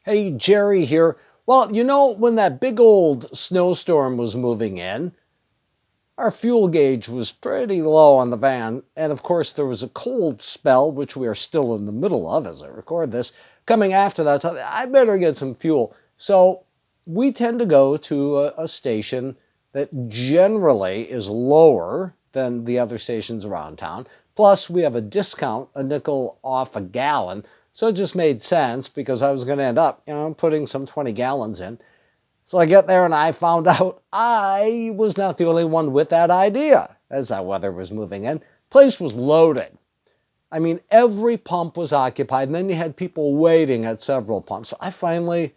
Hey, Jerry here. Well, when that big old snowstorm was moving in, our fuel gauge was pretty low on the van. And of course, there was a cold spell, which we are still in the middle of as I record this, coming after that. So I better get some fuel. So we tend to go to a station that generally is lower than the other stations around town. Plus, we have a discount, a nickel off a gallon. So it just made sense because I was going to end up, putting some 20 gallons in. So I get there and I found out I was not the only one with that idea as that weather was moving in. Place was loaded. I mean, every pump was occupied, and then you had people waiting at several pumps. So I finally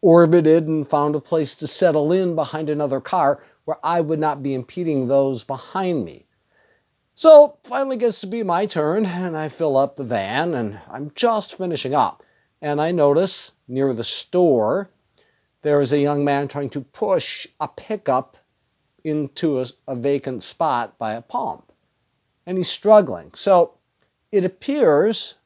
orbited and found a place to settle in behind another car where I would not be impeding those behind me. So finally gets to be my turn, and I fill up the van, and I'm just finishing up. And I notice near the store, there is a young man trying to push a pickup into a vacant spot by a pump. And he's struggling. So it appears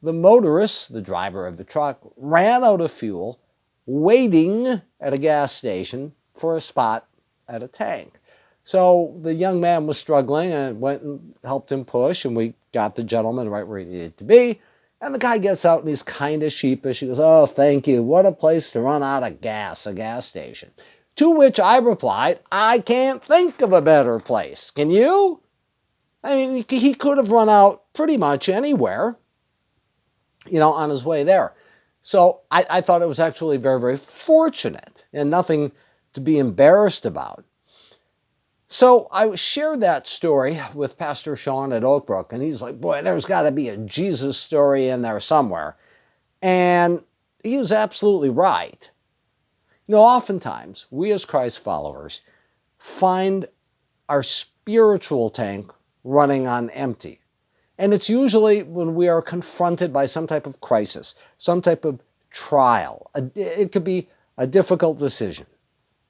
the motorist, the driver of the truck, ran out of fuel, waiting at a gas station for a spot at a tank. So the young man was struggling and went and helped him push, and we got the gentleman right where he needed to be. And the guy gets out and he's kind of sheepish. He goes, "Oh, thank you. What a place to run out of gas, a gas station." To which I replied, "I can't think of a better place. Can you?" I mean, he could have run out pretty much anywhere, on his way there. So I thought it was actually very, very fortunate and nothing to be embarrassed about. So I shared that story with Pastor Sean at Oakbrook, and he's like, "Boy, there's got to be a Jesus story in there somewhere." And he was absolutely right. Oftentimes, we as Christ followers find our spiritual tank running on empty. And it's usually when we are confronted by some type of crisis, some type of trial. It could be a difficult decision,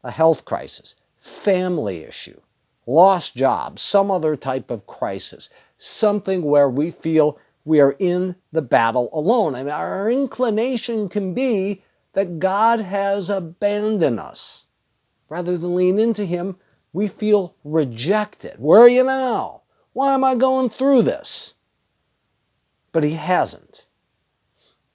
a health crisis, family issue, lost job, some other type of crisis, something where we feel we are in the battle alone. I mean, our inclination can be that God has abandoned us. Rather than lean into Him, we feel rejected. Where are you now? Why am I going through this? But He hasn't.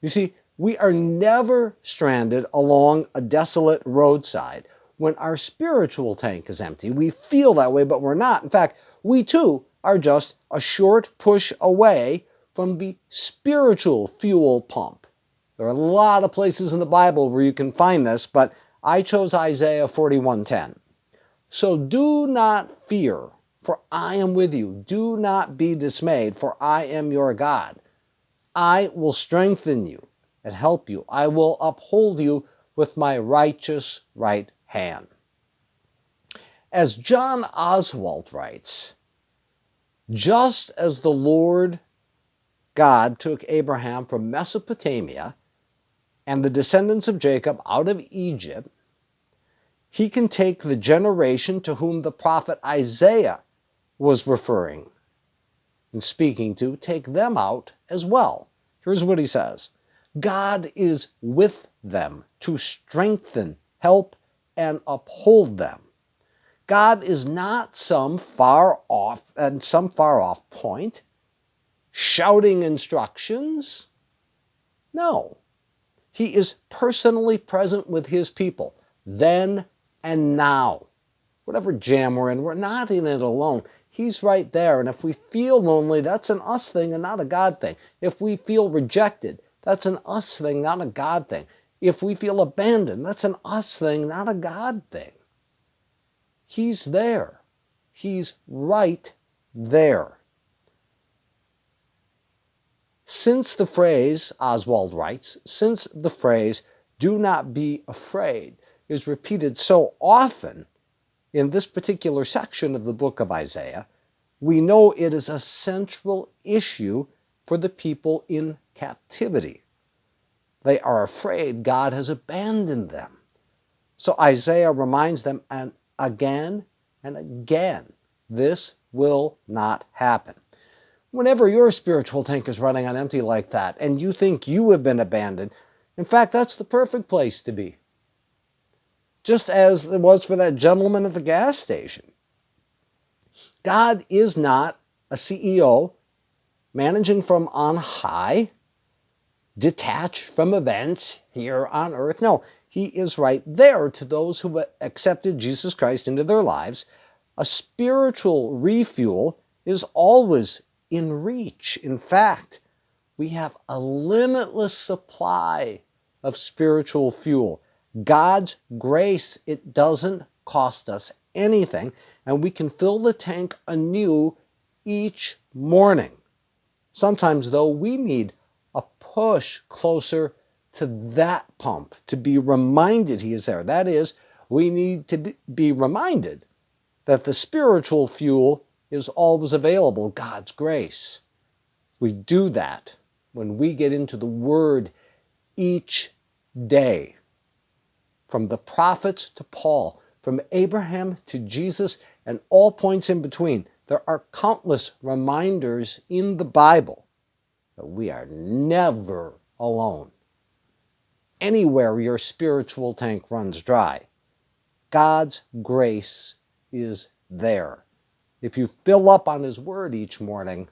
You see, we are never stranded along a desolate roadside when our spiritual tank is empty. We feel that way, but we're not. In fact, we too are just a short push away from the spiritual fuel pump. There are a lot of places in the Bible where you can find this, but I chose Isaiah 41:10. "So do not fear, for I am with you. Do not be dismayed, for I am your God. I will strengthen you and help you. I will uphold you with my righteous right hand." As John Oswalt writes, just as the Lord God took Abraham from Mesopotamia and the descendants of Jacob out of Egypt, He can take the generation to whom the prophet Isaiah was referring and speaking to, take them out as well. Here's what he says: "God is with them to strengthen, help, and uphold them." God is not some far off point shouting instructions. No. He is personally present with His people then and now. Whatever jam we're in, we're not in it alone. He's right there. And if we feel lonely, that's an us thing and not a God thing. If we feel rejected, that's an us thing, not a God thing. If we feel abandoned, that's an us thing, not a God thing. He's there. He's right there. Since the phrase, Oswald writes, since the phrase, "do not be afraid," is repeated so often in this particular section of the book of Isaiah, we know it is a central issue for the people in captivity. They are afraid God has abandoned them. So Isaiah reminds them again and again, this will not happen. Whenever your spiritual tank is running on empty like that and you think you have been abandoned, In fact, that's the perfect place to be. Just as it was for that gentleman at the gas station. God is not a CEO managing from on high, detached from events here on earth. No, he is right there to those who have accepted Jesus Christ into their lives. A spiritual refuel is always in reach. In fact, we have a limitless supply of spiritual fuel. God's grace, it doesn't cost us anything, and we can fill the tank anew each morning. Sometimes, though, we need a push closer to that pump to be reminded he is there. That is, we need to be reminded that the spiritual fuel is always available, God's grace. We do that when we get into the Word each day. From the prophets to Paul, from Abraham to Jesus, and all points in between, there are countless reminders in the Bible that we are never alone. Anywhere your spiritual tank runs dry, God's grace is there. If you fill up on His Word each morning,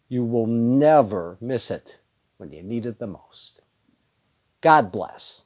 you will never miss it when you need it the most. God bless.